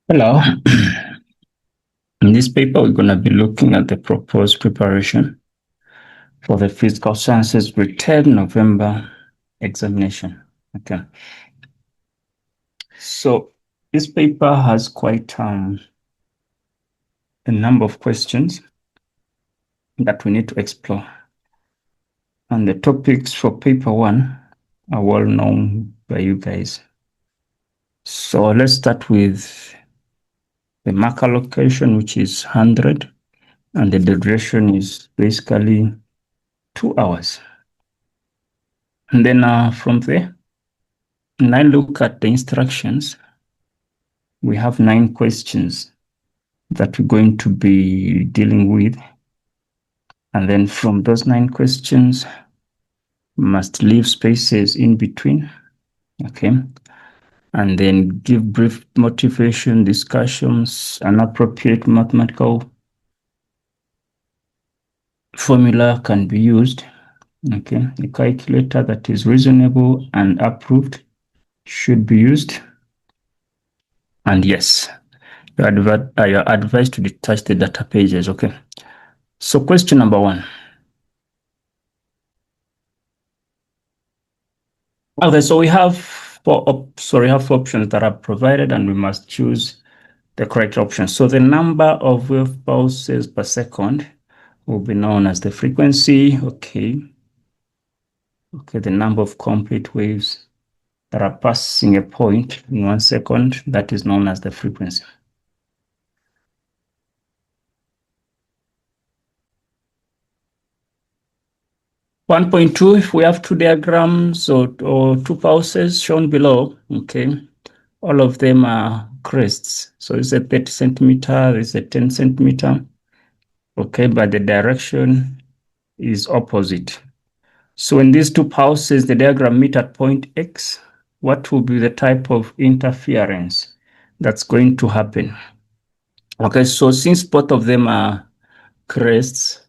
Hello. In this paper, we're going to be looking at the proposed preparation for the Physical Sciences Return November examination. Okay. So this paper has quite a number of questions that we need to explore. And the topics for paper one are well known by you guys. So let's start with the mark allocation, which is 100, and the duration is basically 2 hours. And then from there, when I look at the instructions, we have 9 questions that we're going to be dealing with. And then from those 9 questions, we must leave spaces in between. Okay. And then give brief motivation, discussions, an appropriate mathematical formula can be used. Okay. A calculator that is reasonable and approved should be used. And yes, you're advised to detach the data pages. Okay. So question number 1. Okay, so we have four options that are provided, and we must choose the correct option. So the number of wave pulses per second will be known as the frequency. Okay. Okay, the number of complete waves that are passing a point in 1 second, that is known as the frequency. One point two, if we have 2 diagrams or 2 pulses shown below, okay, all of them are crests. So it's a 30 centimeter, it's a 10 centimeter. Okay, but the direction is opposite. So when these 2 pulses, the diagram meet at point X, what will be the type of interference that's going to happen? Okay, so since both of them are crests,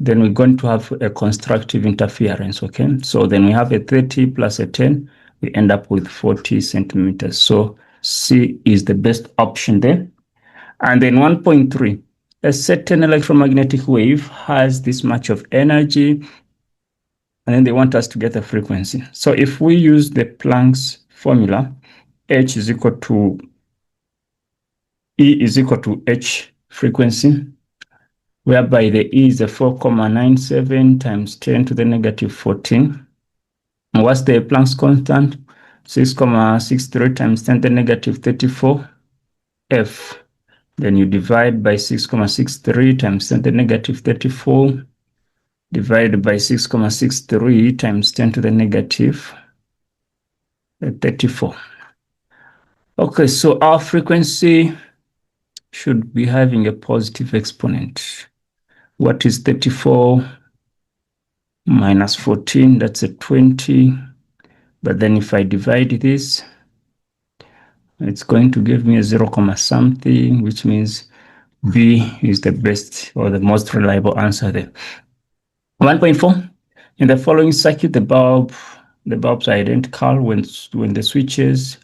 then we're going to have a constructive interference. Okay, so then we have a 30 plus a 10, we end up with 40 centimeters. So C is the best option there. And then 1.3, a certain electromagnetic wave has this much of energy, and then they want us to get the frequency. So if we use the Planck's formula, H is equal to E is equal to H frequency, whereby the E is the 4,97 times 10 to the negative 14. And what's the Planck's constant? 6,63 times 10 to the negative 34 F. Then you divide by 6,63 times 10 to the negative 34 divided by 6,63 times 10 to the negative 34. Okay, so our frequency should be having a positive exponent. What is 34 minus 14? That's a 20. But then if I divide this, it's going to give me a 0, something, which means B is the best or the most reliable answer there. 1.4. In the following circuit, the bulbs are identical when the switches,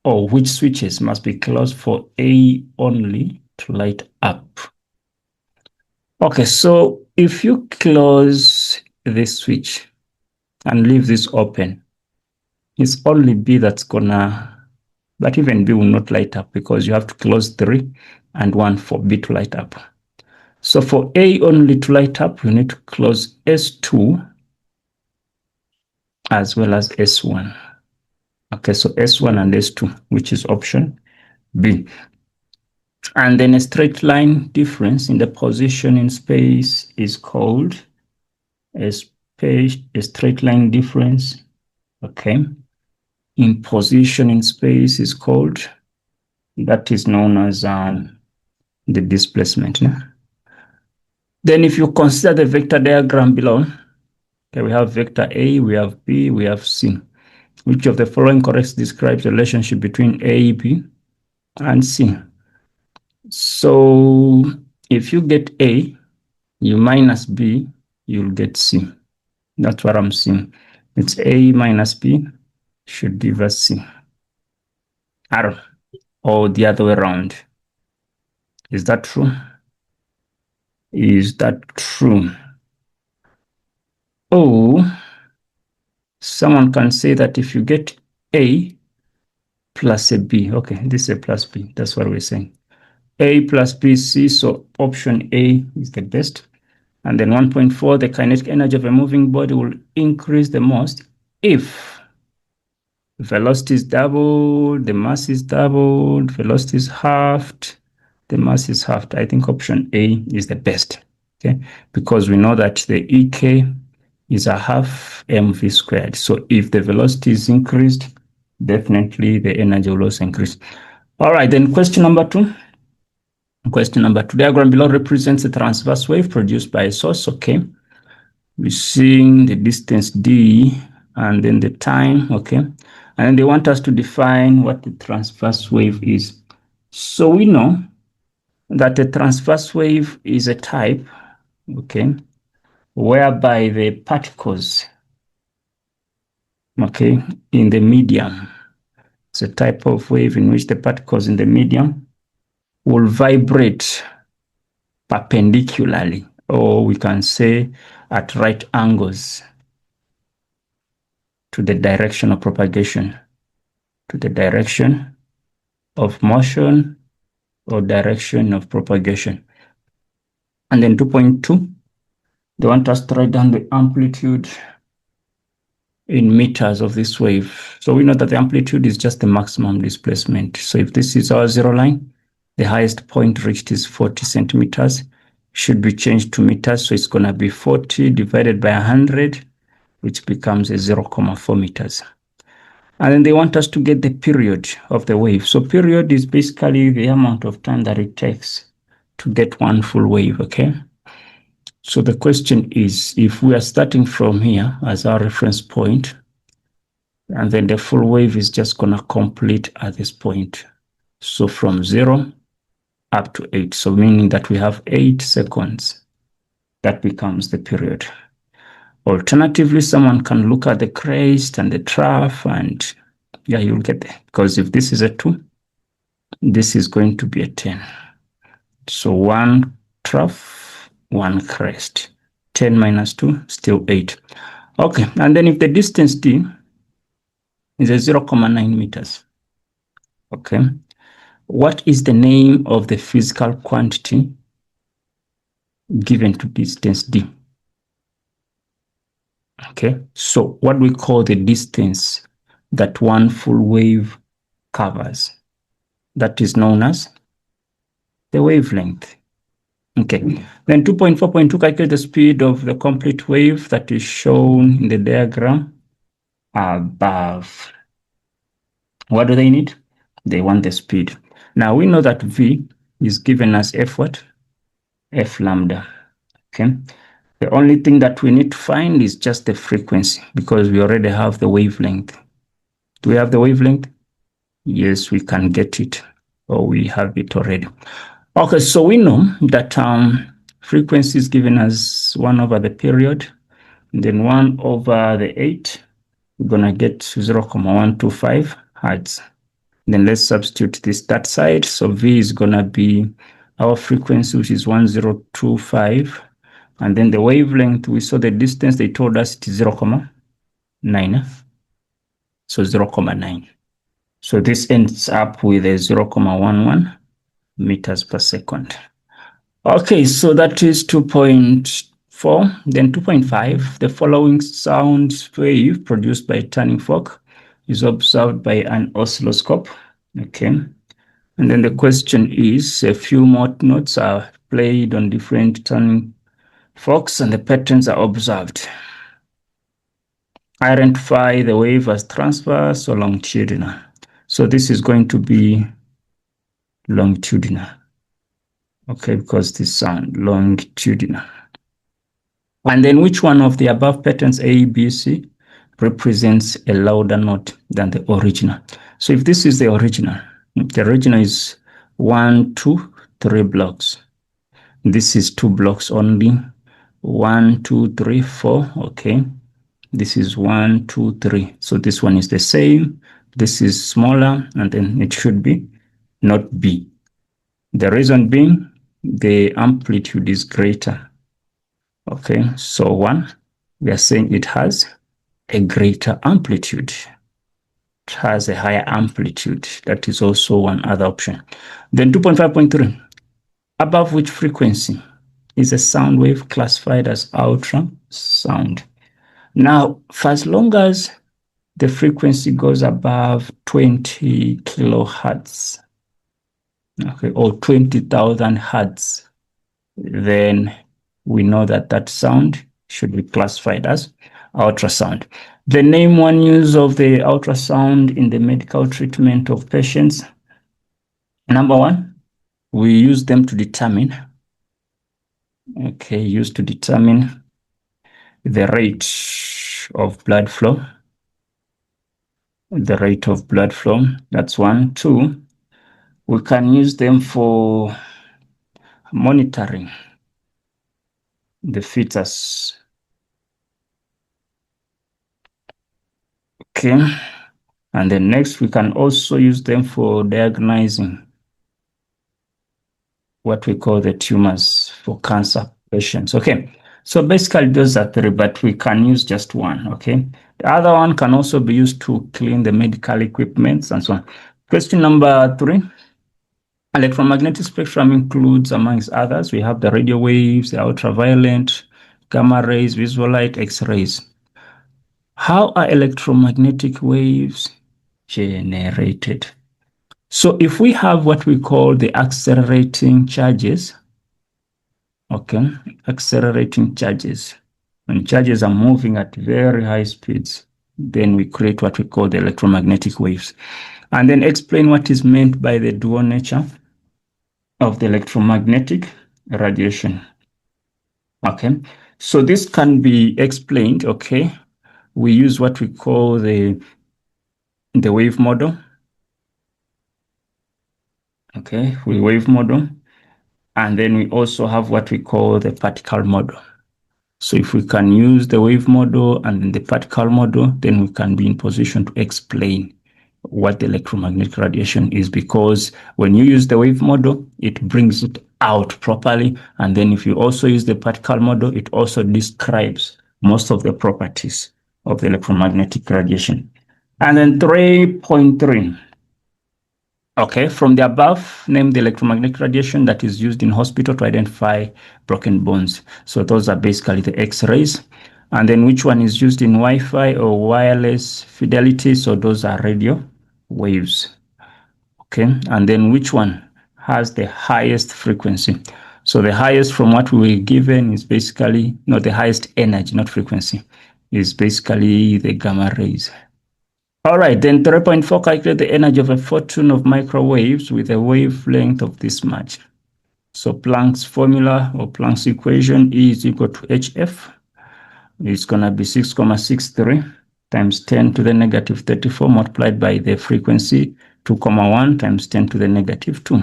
or which switches must be closed for A only to light up. Okay, so if you close this switch and leave this open, it's only B that's gonna, but even B will not light up because you have to close 3 and 1 for B to light up. So for A only to light up, you need to close S2 as well as S1. Okay, so S1 and S2, which is option B. And then a straight line difference in the position in space is called a straight line difference. Okay, in position in space is called, that is known as the displacement. No? Then if you consider the vector diagram below, okay, we have vector A, we have B, we have C. Which of the following correctly describes the relationship between A, B, and C? So if you get A, you minus B, you'll get C. That's what I'm seeing. It's A minus B should give us C. Arrow. or the other way around? Is that true? Is that true? Oh, someone can say that if you get A plus a B, okay, this is a plus B. That's what we're saying. A plus B, C, so option A is the best. And then 1.4, the kinetic energy of a moving body will increase the most if velocity is doubled, the mass is doubled, velocity is halved, the mass is halved. I think option A is the best, okay? Because we know that the EK is a half mv squared. So if the velocity is increased, definitely the energy will also increase. All right, then question number 2. Question number 2, diagram below represents a transverse wave produced by a source, okay? We're seeing the distance d and then the time, okay? And then they want us to define what the transverse wave is. So we know that a transverse wave is a type, okay, whereby the particles, okay, in the medium, it's a type of wave in which the particles in the medium will vibrate perpendicularly, or we can say at right angles to the direction of propagation, to the direction of motion or direction of propagation. And then 2.2, they want us to write down the amplitude in meters of this wave. So we know that the amplitude is just the maximum displacement. So if this is our zero line, the highest point reached is 40 centimeters, should be changed to meters. So it's going to be 40 divided by 100, which becomes a 0.4 meters. And then they want us to get the period of the wave. So period is basically the amount of time that it takes to get one full wave, okay? So the question is, if we are starting from here as our reference point, and then the full wave is just going to complete at this point. So from 0 up to 8. So meaning that we have 8 seconds. That becomes the period. Alternatively, someone can look at the crest and the trough, and yeah, you'll get there. Because if this is a 2, this is going to be a 10. So 1 trough, 1 crest. 10 minus 2, still 8. Okay, and then if the distance d is a 0.9 meters, okay, what is the name of the physical quantity given to distance d? Okay, so what we call the distance that one full wave covers, that is known as the wavelength. Okay, then 2.4.2, calculate the speed of the complete wave that is shown in the diagram above. What do they need? They want the speed. Now we know that V is given as F what? F lambda, okay? The only thing that we need to find is just the frequency, because we already have the wavelength. Do we have the wavelength? Yes, we can get it, or we have it already. Okay, so we know that frequency is given as 1 over the period, and then 1 over the 8, we're going to get 0.125 hertz. Then let's substitute that side. So V is going to be our frequency, which is 1025. And then the wavelength, we saw the distance, they told us it is 0.9. So 0.9. So this ends up with a 0.11 meters per second. Okay, so that is 2.4. Then 2.5, the following sound wave produced by a turning fork is observed by an oscilloscope. Okay. And then the question is, a few more notes are played on different turning forks and the patterns are observed. Identify the wave as transverse or longitudinal. So this is going to be longitudinal. Okay, because this sound longitudinal. And then which one of the above patterns A, B, C represents a louder note than the original? So if this is the original is 1, 2, 3 blocks. This is 2 blocks only. 1, 2, 3, 4. Okay. This is 1, 2, 3. So this one is the same. This is smaller, and then it should be not B. The reason being, the amplitude is greater. Okay, so 1, we are saying it has a greater amplitude. It has a higher amplitude. That is also one other option. Then 2.5.3, above which frequency is a sound wave classified as ultrasound? Now, for as long as the frequency goes above 20 kilohertz, okay, or 20,000 hertz, then we know that that sound should be classified as ultrasound. The name one use of the ultrasound in the medical treatment of patients. Number 1, we use them to determine, used to determine the rate of blood flow. The rate of blood flow, that's 1. 2, we can use them for monitoring the fetus. Okay. And then next, we can also use them for diagnosing what we call the tumors for cancer patients. Okay. So basically those are 3, but we can use just 1. Okay. The other one can also be used to clean the medical equipment and so on. Question number 3. Electromagnetic spectrum includes, amongst others, we have the radio waves, the ultraviolet, gamma rays, visible light, X-rays. How are electromagnetic waves generated? So if we have what we call the accelerating charges, okay, accelerating charges, when charges are moving at very high speeds, then we create what we call the electromagnetic waves. And then explain what is meant by the dual nature of the electromagnetic radiation. Okay, so this can be explained, okay. We use what we call the wave model. Okay, we wave model. And then we also have what we call the particle model. So if we can use the wave model and the particle model, then we can be in position to explain what the electromagnetic radiation is, because when you use the wave model, it brings it out properly. And then if you also use the particle model, it also describes most of the properties of the electromagnetic radiation. And then 3.3. Okay, from the above, name the electromagnetic radiation that is used in hospital to identify broken bones. So those are basically the X-rays. And then which one is used in Wi-Fi or wireless fidelity? So those are radio waves. Okay, and then which one has the highest frequency? So the highest from what we were given is basically, not the highest energy, not frequency, is basically the gamma rays. All right, then 3.4, calculate the energy of a photon of microwaves with a wavelength of this much. So Planck's formula or Planck's equation E is equal to HF. It's going to be 6,63 times 10 to the negative 34 multiplied by the frequency 2,1 times 10 to the negative 2.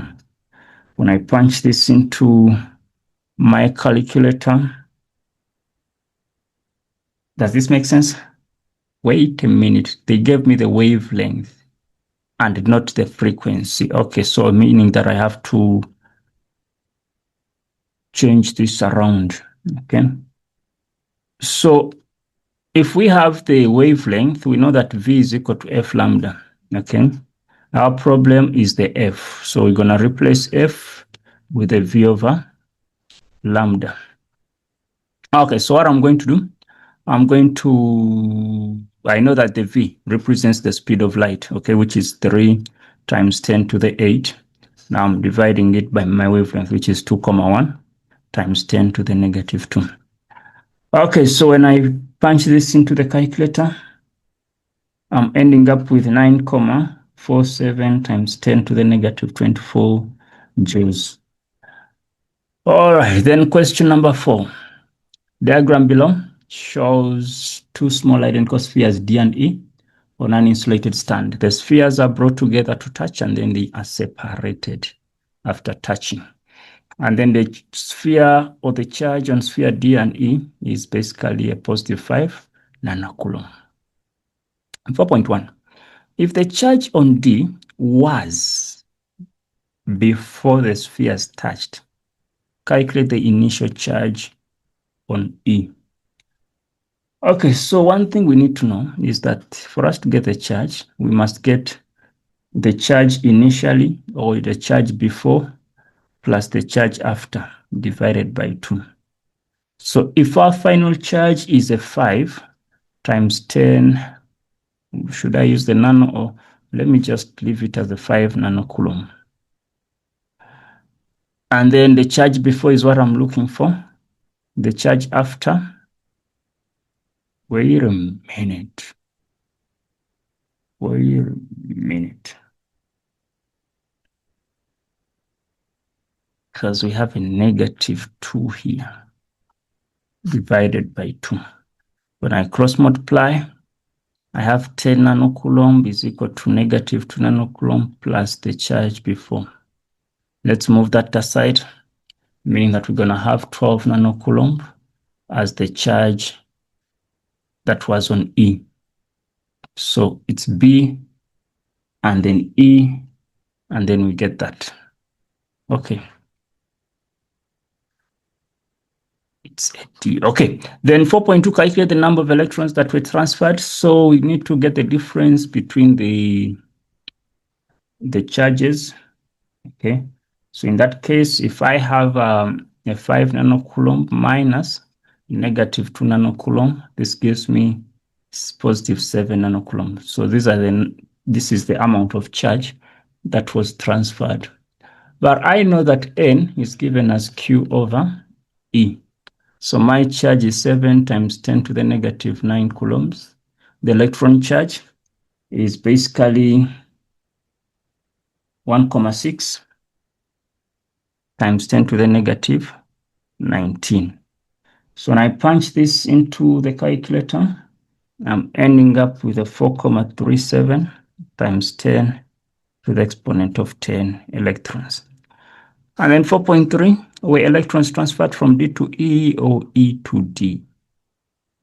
When I punch this into my calculator, does this make sense? Wait a minute, they gave me the wavelength and not the frequency. Okay, so meaning that I have to change this around. Okay, so if we have the wavelength, we know that V is equal to F lambda. Okay, our problem is the F, so we're going to replace F with a V over lambda. Okay, so what I'm going to do, I know that the V represents the speed of light, okay, which is 3 times 10 to the 8. Now I'm dividing it by my wavelength, which is 2,1 times 10 to the negative 2. Okay, so when I punch this into the calculator, I'm ending up with 9,47 times 10 to the negative 24 joules. All right, then question number 4. Diagram below shows 2 small identical spheres D and E on an insulated stand. The spheres are brought together to touch and then they are separated after touching. And then the sphere or the charge on sphere D and E is basically a positive 5 nanocoulomb. 4.1. If the charge on D was before the sphere is touched. Calculate the initial charge on E. Okay, so one thing we need to know is that for us to get the charge, we must get the charge initially, or the charge before, plus the charge after, divided by 2. So if our final charge is a 5 times 10, should I use the nano, or let me just leave it as a 5 nanocoulomb. And then the charge before is what I'm looking for. The charge after, wait a minute. Because we have a negative 2 here, divided by 2. When I cross multiply, I have 10 nanocoulomb is equal to negative 2 nanocoulomb plus the charge before. Let's move that aside, meaning that we're going to have 12 nanocoulomb as the charge that was on E. So it's B and then E, and then we get that. Okay. It's a D. Okay. Then 4.2, calculate the number of electrons that were transferred. So we need to get the difference between the charges. Okay. So in that case, if I have a 5 nanocoulomb minus negative 2 nanocoulomb, this gives me positive 7 nanocoulomb. So this is the amount of charge that was transferred. But I know that N is given as Q over E. So my charge is 7 times 10 to the negative 9 coulombs. The electron charge is basically 1,6 times 10 to the negative 19. So when I punch this into the calculator, I'm ending up with a 4,37 times 10 to the exponent of 10 electrons. And then 4.3, were electrons transferred from D to E or E to D?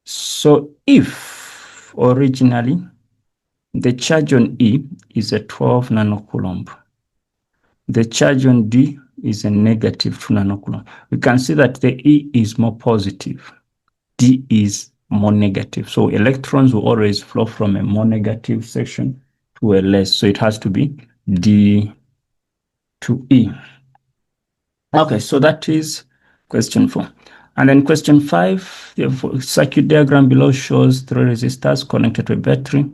So if originally the charge on E is a 12 nanocoulomb, the charge on D is a negative 2 nanocoulomb, we can see that the E is more positive, D is more negative. So electrons will always flow from a more negative section to a less. So it has to be D to E. Okay, so that is question 4. And then question 5, the circuit diagram below shows 3 resistors connected to a battery.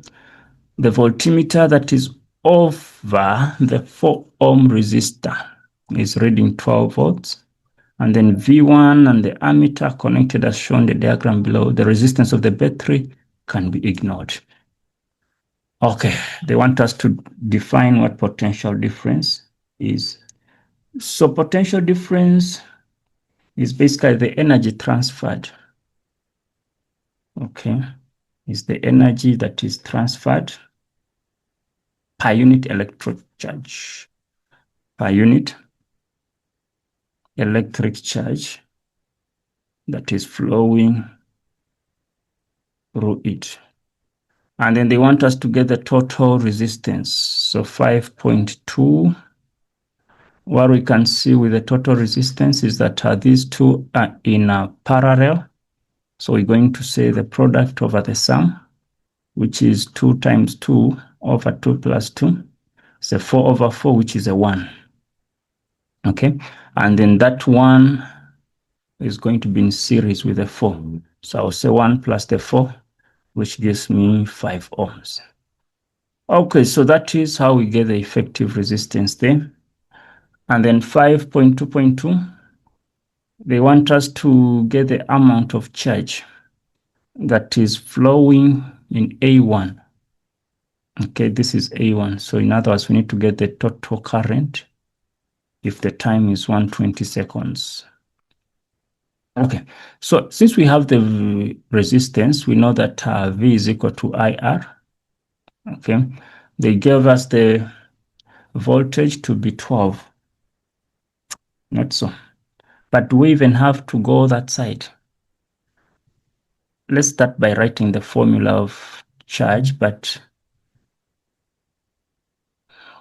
The voltmeter that is over the 4 ohm resistor is reading 12 volts. And then V1 and the ammeter connected as shown in the diagram below. The resistance of the battery can be ignored. Okay, they want us to define what potential difference is. So potential difference is basically the energy transferred. Okay, is the energy that is transferred per unit electric charge. Per unit electric charge that is flowing through it. And then they want us to get the total resistance. So 5.2. What we can see with the total resistance is that these two are in parallel. So we're going to say the product over the sum, which is 2 times 2 over 2 plus 2. It's a 4 over 4, which is a 1. Okay. And then that 1 is going to be in series with the 4. So I'll say 1 plus the 4, which gives me 5 ohms. Okay, so that is how we get the effective resistance there. And then 5.2.2, they want us to get the amount of charge that is flowing in A1. Okay, this is A1. So in other words, we need to get the total current if the time is 120 seconds. Okay, so since we have the resistance, we know that V is equal to IR. Okay, they gave us the voltage to be 12. Not so. But do we even have to go that side? Let's start by writing the formula of charge, but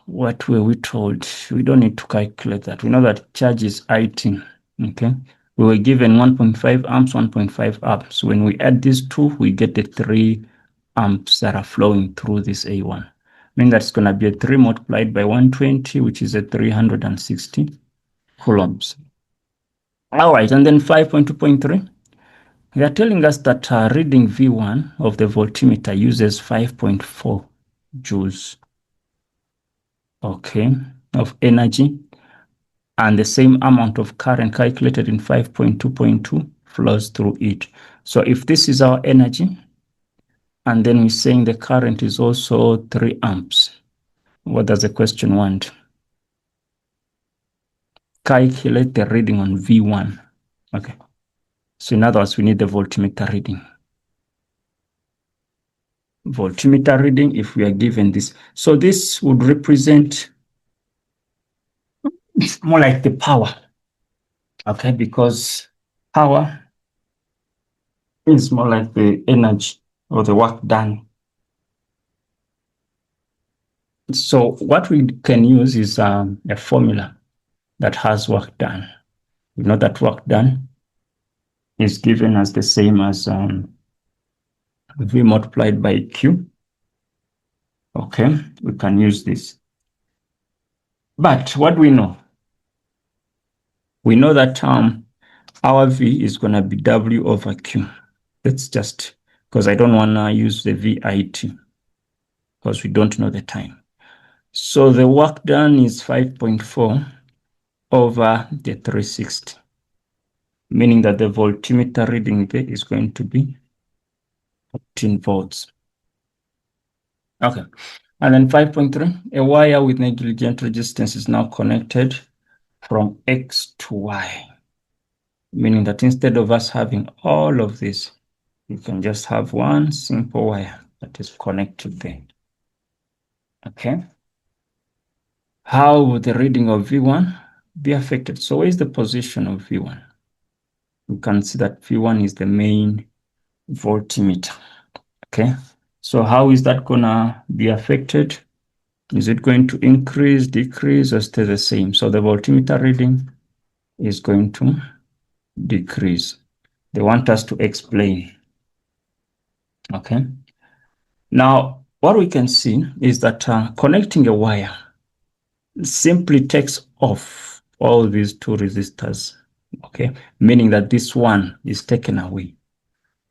what were we told? We don't need to calculate that. We know that charge is IT. Okay. We were given 1.5 amps, 1.5 amps. When we add these two, we get the 3 amps that are flowing through this A1. I mean, that's going to be a 3 multiplied by 120, which is a 360 coulombs. All right, and then 5.2.3. They are telling us that reading V1 of the voltmeter uses 5.4 joules, okay, of energy, and the same amount of current calculated in 5.2.2 flows through it. So if this is our energy, and then we're saying the current is also 3 amps, what does the question want? Calculate the reading on V1. Okay. So in other words, we need the voltmeter reading. Voltmeter reading if we are given this. So this would represent more like the power. Okay, because power is more like the energy or the work done. So what we can use is a formula that has work done. We know that work done is given as the same as V multiplied by Q. Okay, we can use this. But what do we know? We know that our V is going to be W over Q. That's just because I don't want to use the VIT because we don't know the time. So the work done is 5.4 over the 360, meaning that the voltmeter reading there is going to be 14 volts. Okay. And then 5.3, a wire with negligent resistance is now connected from X to Y, meaning that instead of us having all of this, you can just have one simple wire that is connected there. Okay. How would the reading of V1 be affected? So where is the position of V1? You can see that V1 is the main voltmeter. Okay. So how is that gonna be affected? Is it going to increase, decrease, or stay the same? So the voltmeter reading is going to decrease. They want us to explain. Okay. Now, what we can see is that connecting a wire simply takes off all these two resistors. Okay. Meaning that this one is taken away.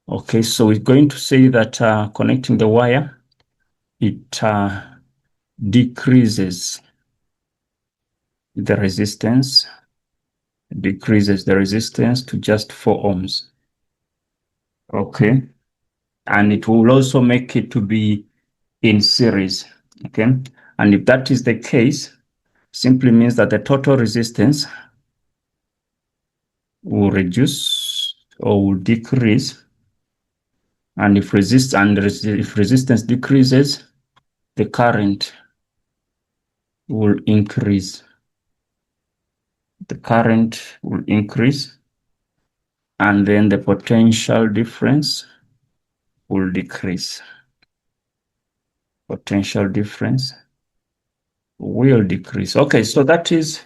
Okay. So we're going to say that connecting the wire, it decreases the resistance, to just 4 ohms. Okay. And it will also make it to be in series. Okay. And if that is the case, simply means that the total resistance will reduce or will decrease. And if resistance decreases, the current will increase. The current will increase, and then the potential difference will decrease. Potential difference will decrease. Okay, so that is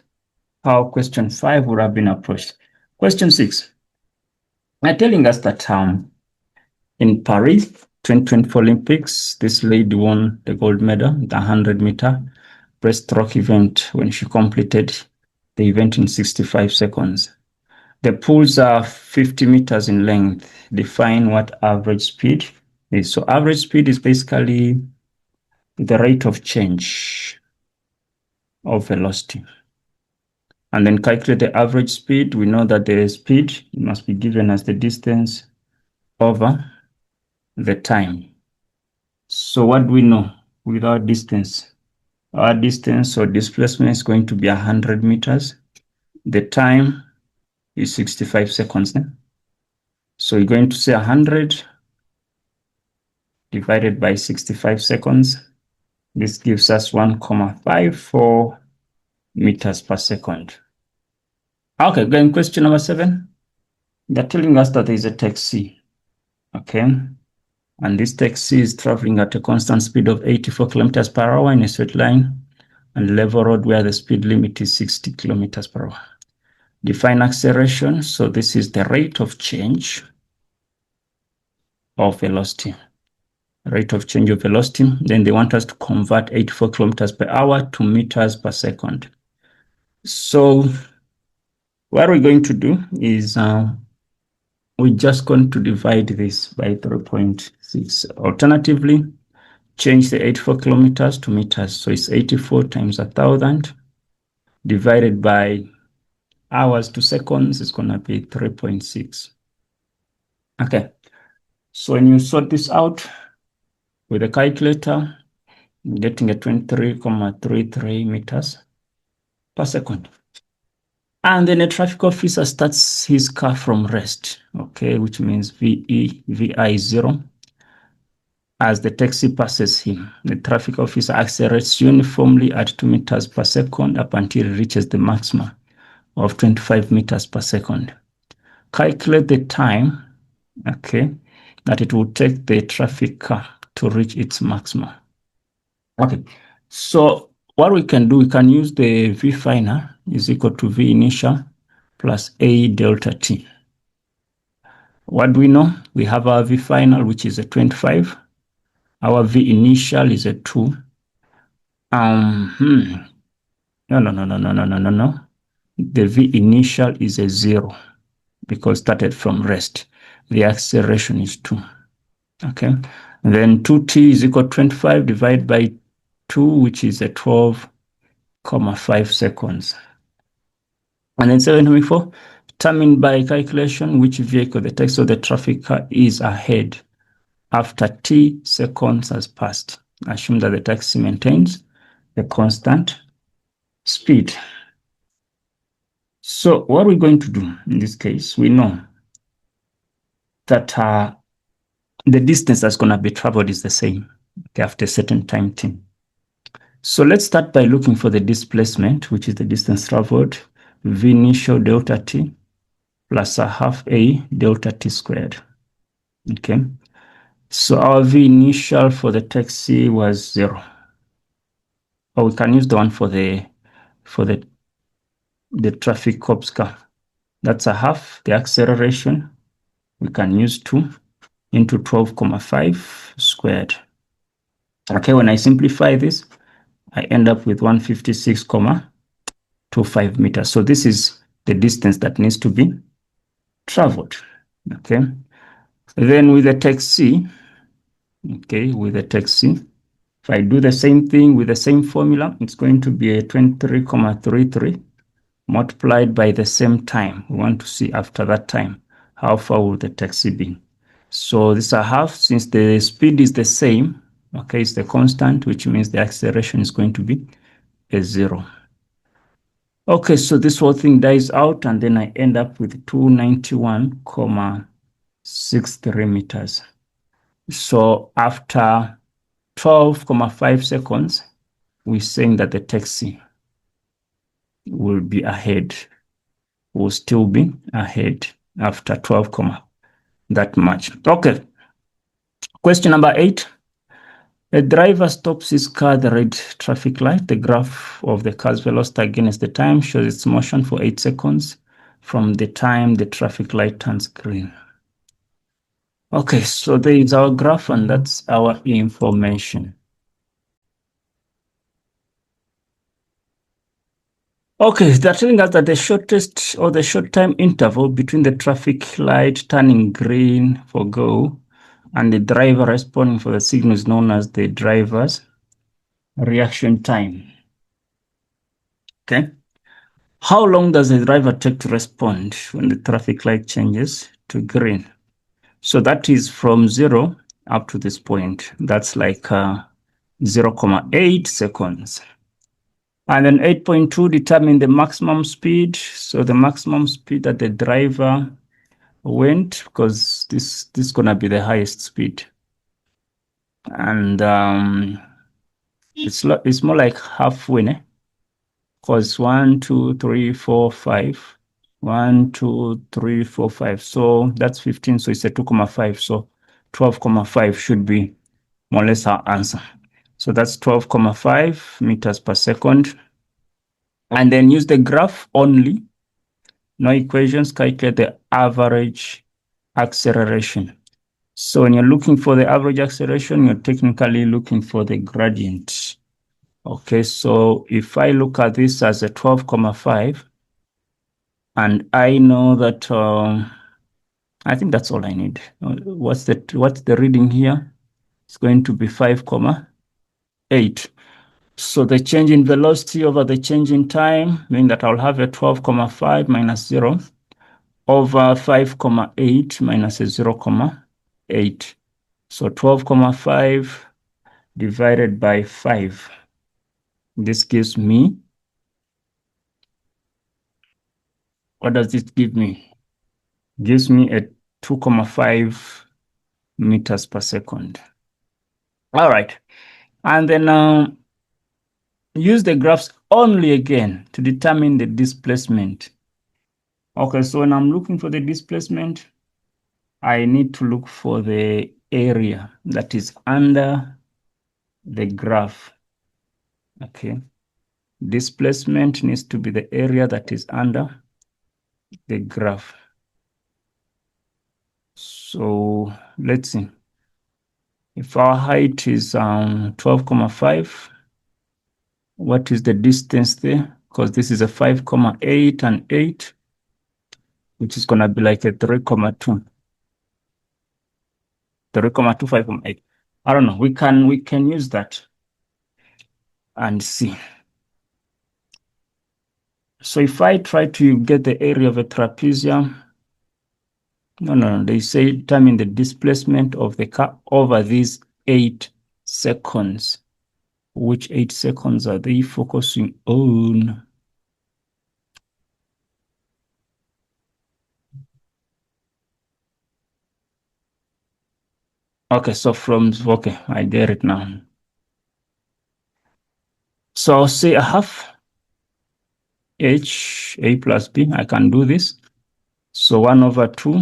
how question 5 would have been approached. Question 6, they're telling us that in Paris 2024 Olympics, this lady won the gold medal, the 100-meter breaststroke event, when she completed the event in 65 seconds. The pools are 50 meters in length. Define what average speed is. So average speed is basically the rate of change of velocity. And then calculate the average speed. We know that the speed must be given as the distance over the time. So what do we know with our distance? Our distance or displacement is going to be 100 meters. The time is 65 seconds. So you're going to say 100 divided by 65 seconds. This gives us 1.54 meters per second. Okay, going question number 7. They're telling us that there is a taxi. Okay. And this taxi is traveling at a constant speed of 84 kilometers per hour in a straight line and level road where the speed limit is 60 kilometers per hour. Define acceleration. So this is the rate of change of velocity. Rate of change of velocity. Then they want us to convert 84 kilometers per hour to meters per second. So what we're going to do is we're just going to divide this by 3.6. Alternatively, change the 84 kilometers to meters. So it's 84 times 1,000 divided by hours to seconds is going to be 3.6. Okay. So when you sort this out with a calculator, you're getting a 23.33 meters per second. And then a traffic officer starts his car from rest, okay, which means VI 0. As the taxi passes him, the traffic officer accelerates uniformly at 2 meters per second up until it reaches the maximum of 25 meters per second. Calculate the time, okay, that it will take the traffic car to reach its maximum. Okay, so what we can do, we can use the V final is equal to V initial plus A delta T. What do we know? We have our V final, which is a 25. Our V initial is a 2. No. The V initial is a 0 because started from rest. The acceleration is 2. Okay. And then 2t is equal to 25 divided by 2, which is a 12.5 seconds. And then 7.4, determine by calculation which vehicle the text of the traffic car is ahead after t seconds has passed. Assume that the taxi maintains a constant speed. So what we're going to do in this case, we know that the distance that's going to be traveled is the same after a certain time t. So let's start by looking for the displacement, which is the distance traveled, V initial delta t plus a half A delta t squared. Okay. So our V initial for the taxi was 0. Or we can use the one for the traffic cop's car. That's a half. The acceleration, we can use 2 into 12.5 squared. Okay, when I simplify this, I end up with 156.25 meters. So this is the distance that needs to be traveled. Okay. Then with the taxi, if I do the same thing with the same formula, it's going to be a 23.33 multiplied by the same time. We want to see after that time, how far will the taxi be? So this is a half, since the speed is the same, okay, it's the constant, which means the acceleration is going to be a 0. Okay, so this whole thing dies out, and then I end up with 291.63 meters. So after 12.5 seconds, we're saying that the taxi will be ahead, will still be ahead after 12, that much. Okay. Question number 8. A driver stops his car at the red traffic light. The graph of the car's velocity against the time shows its motion for 8 seconds from the time the traffic light turns green. Okay, so there is our graph, and that's our information. Okay, they're telling us that the shortest or the short time interval between the traffic light turning green for go and the driver responding for the signal is known as the driver's reaction time. Okay. How long does the driver take to respond when the traffic light changes to green? So that is from 0 up to this point. That's like 0.8 seconds. And then 8.2, determine the maximum speed. So the maximum speed that the driver went, because this is going to be the highest speed. And it's more like halfway, because 1, 2, 3, 4, 5. 1, 2, 3, 4, 5. So that's 15. So it's a 2.5. So 12.5 should be more or less our answer. So that's 12.5 meters per second. And then use the graph only. No equations, calculate the average acceleration. So when you're looking for the average acceleration, you're technically looking for the gradient. Okay, so if I look at this as a 12.5, and I know that I think that's all I need. What's the reading here? It's going to be 5.8. So the change in velocity over the change in time means that I'll have a 12.5 minus 0 over 5.8 minus a 0.8. So 12.5 divided by 5. This gives me, what does this give me? Gives me a 2.5 meters per second. All right. And then use the graphs only again to determine the displacement. Okay, so when I'm looking for the displacement, I need to look for the area that is under the graph. Okay. Displacement needs to be the area that is under the graph. So let's see. If our height is 12.5, what is the distance there? Because this is a 5.8 and 8, which is going to be like a 3.2. 3.2, 5.8. I don't know. We can use that and see. So if I try to get the area of a trapezium, no, they say determine the displacement of the car over these 8 seconds. Which 8 seconds are they focusing on? Okay, so okay, I get it now. So say I have h, a plus b, I can do this. So 1 over 2,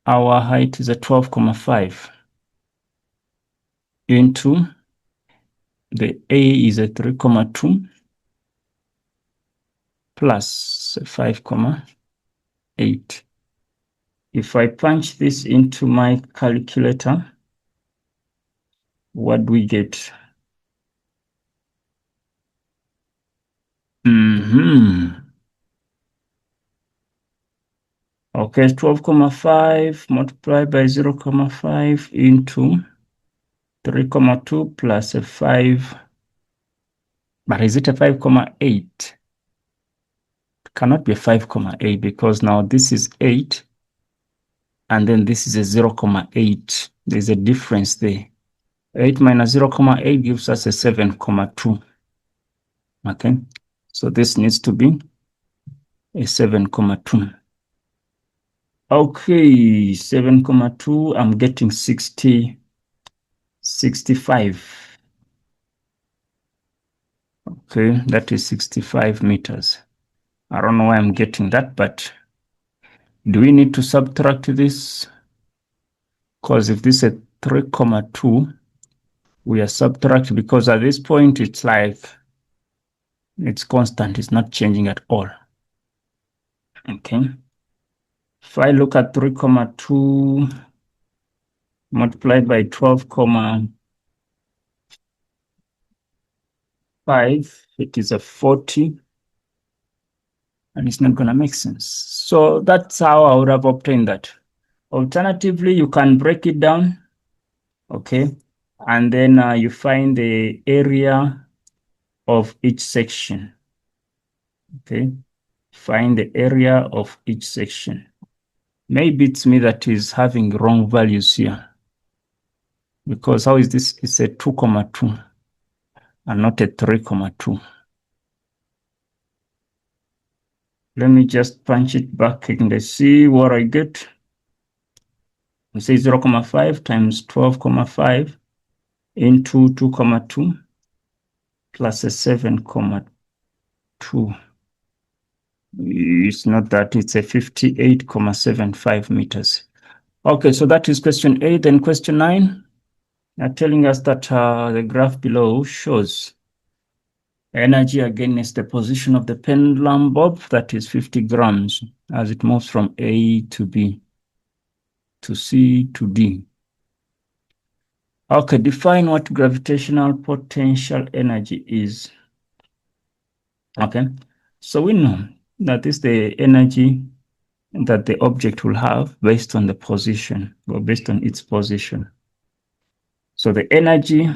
our height is a 12.5 into the a is a 3.2 plus 5.8. If I punch this into my calculator, what do we get? Okay, 12.5 multiplied by 0.5 into 3.2 plus a 5. But is it a 5.8? It cannot be a 5.8 because now this is 8 and then this is a 0.8. There's a difference there. 8 minus 0.8 gives us a 7.2. Okay, so this needs to be a 7.2. Okay, 7.2, I'm getting 65. Okay, that is 65 meters. I don't know why I'm getting that, but do we need to subtract this? Because if this is 3.2, we are subtract because at this point it's like it's constant, it's not changing at all. Okay. If I look at 3.2 multiplied by 12.5, it is a 40. And it's not going to make sense. So that's how I would have obtained that. Alternatively, you can break it down, okay? And then you find the area of each section, okay? Find the area of each section. Maybe it's me that is having wrong values here. Because how is this? It's a 2.2 and not a 3.2. Let me just punch it back and see what I get. We say 0.5 times 12.5 into 2.2 plus a 7.2. It's not that, it's a 58.75 meters. Okay, so that is question 8. Then question 9. Now telling us that the graph below shows energy against the position of the pendulum bob, that is 50 grams, as it moves from A to B to C to D. Okay, define what gravitational potential energy is. Okay, so we know that is the energy that the object will have based on the position or based on its position. So the energy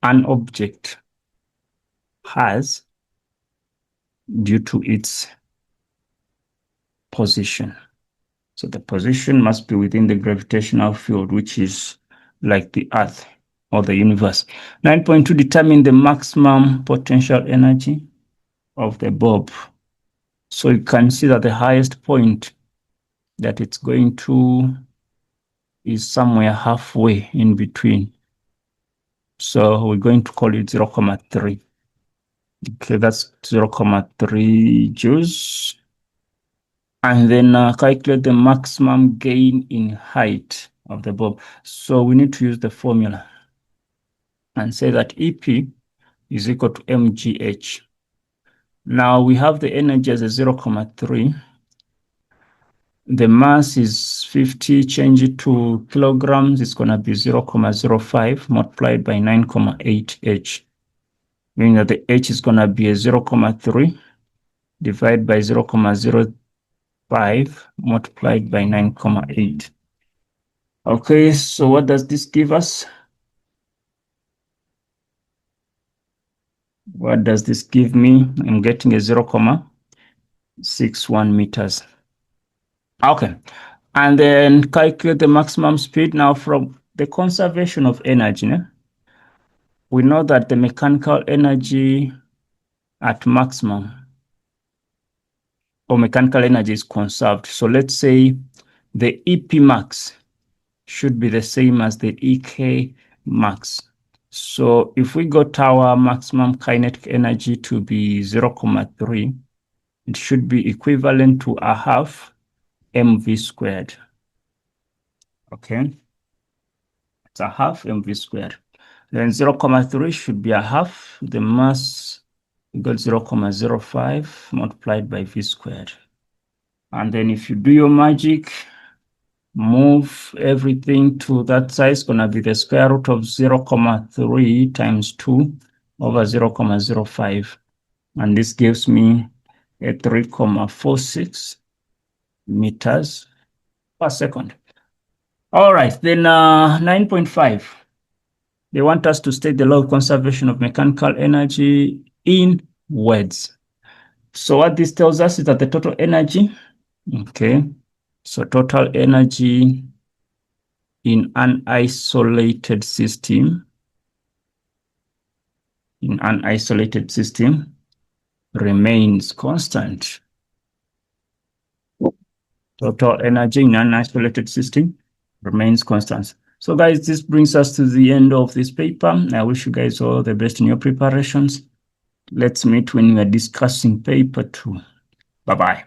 an object has due to its position. So the position must be within the gravitational field, which is like the Earth or the universe. 9.2, determine the maximum potential energy of the bulb. So you can see that the highest point that it's going to is somewhere halfway in between. So we're going to call it 0.3. Okay, that's 0.3 joules. And then calculate the maximum gain in height of the bulb. So we need to use the formula and say that EP is equal to mgh. Now we have the energy as a 0.3. The mass is 50, change it to kilograms, it's going to be 0.05 multiplied by 9.8 h, meaning that the h is going to be a 0.3 divided by 0.05 multiplied by 9.8. Okay, so what does this give us? What does this give me? I'm getting a 0.61 meters. Okay, and then calculate the maximum speed. Now from the conservation of energy, we know that the mechanical energy at maximum or mechanical energy is conserved. So let's say the EP max should be the same as the EK max. So if we got our maximum kinetic energy to be 0.3, it should be equivalent to a half mv squared. Okay, it's a half mv squared. Then 0.3 should be a half the mass. We got 0.05 multiplied by v squared. And then if you do your magic, move everything to that side, it's going to be the square root of 0.3 times 2 over 0.05. And this gives me a 3.46 meters per second. All right, then 9.5. They want us to state the law of conservation of mechanical energy in words. So what this tells us is that the total energy, okay, so total energy in an isolated system, remains constant. Total energy in an isolated system remains constant. So guys, this brings us to the end of this paper. I wish you guys all the best in your preparations. Let's meet when we are discussing paper 2. Bye-bye.